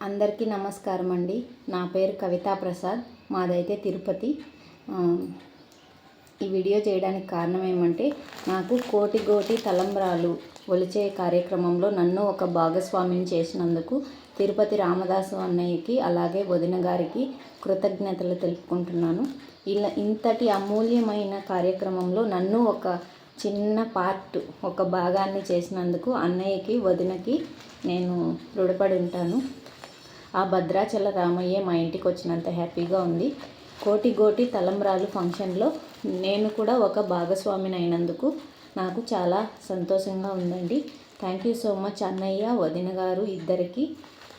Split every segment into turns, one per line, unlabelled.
అందరికీ నమస్కారం అండి. నా పేరు కవితా ప్రసాద్, మాదైతే తిరుపతి. ఈ వీడియో చేయడానికి కారణం ఏమంటే, నాకు కోటి కోటి తలంబ్రాలు ఒలిచే కార్యక్రమంలో నన్ను ఒక భాగస్వామిని చేసినందుకు తిరుపతి రామదాసు అన్నయ్యకి, అలాగే వదిన గారికి కృతజ్ఞతలు తెలుపుకుంటున్నాను. ఇలా ఇంతటి అమూల్యమైన కార్యక్రమంలో నన్ను ఒక చిన్న పార్ట్, ఒక భాగాన్ని చేసినందుకు అన్నయ్యకి, వదినకి నేను రుణపడి ఉంటాను. ఆ భద్రాచల రామయ్య మా ఇంటికి వచ్చినంత హ్యాపీగా ఉంది. కోటి కోటి తలంబ్రాలు ఫంక్షన్లో నేను కూడా ఒక భాగస్వామిని అయినందుకు నాకు చాలా సంతోషంగా ఉందండి. థ్యాంక్ యూ సో మచ్ అన్నయ్య, వదిన గారు ఇద్దరికి.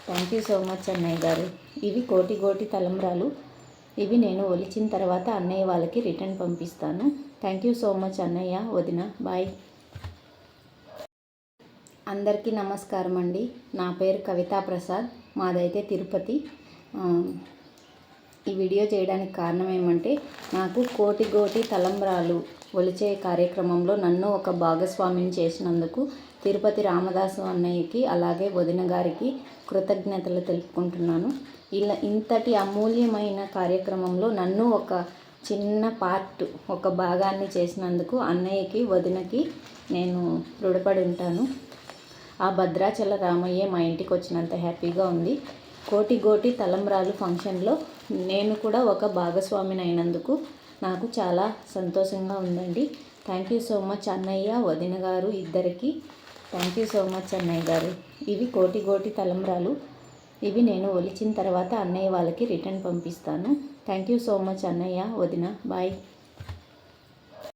థ్యాంక్ యూ సో మచ్ అన్నయ్య గారు. ఇవి కోటి కోటి తలంబ్రాలు. ఇవి నేను ఒలిచిన తర్వాత అన్నయ్య వాళ్ళకి రిటర్న్ పంపిస్తాను. థ్యాంక్ యూ సో మచ్ అన్నయ్య, వదిన. బాయ్. అందరికీ నమస్కారం అండి. నా పేరు కవితా ప్రసాద్, మాదైతే తిరుపతి. ఈ వీడియో చేయడానికి కారణం ఏమంటే, నాకు కోటి కోటి తలంబ్రాలు ఒలిచే కార్యక్రమంలో నన్ను ఒక భాగస్వామిని చేసినందుకు తిరుపతి రామదాసు అన్నయ్యకి, అలాగే వదిన గారికి కృతజ్ఞతలు తెలుపుకుంటున్నాను. ఇలా ఇంతటి అమూల్యమైన కార్యక్రమంలో నన్ను ఒక చిన్న పార్ట్, ఒక భాగాన్ని చేసినందుకు అన్నయ్యకి, వదినకి నేను రుణపడి ఉంటాను. ఆ భద్రాచల రామయ్య మా ఇంటికి వచ్చినంత హ్యాపీగా ఉంది. కోటి కోటి తలంబ్రాలు ఫంక్షన్లో నేను కూడా ఒక భాగస్వామిని అయినందుకు నాకు చాలా సంతోషంగా ఉందండి. థ్యాంక్ యూ సో మచ్ అన్నయ్య, వదిన గారు ఇద్దరికి. థ్యాంక్ యూ సో మచ్ అన్నయ్య గారు. ఇవి కోటి కోటి తలంబ్రాలు. ఇవి నేను ఒలిచిన తర్వాత అన్నయ్య వాళ్ళకి రిటర్న్ పంపిస్తాను. థ్యాంక్ యూ సో మచ్ అన్నయ్య, వదిన. బాయ్.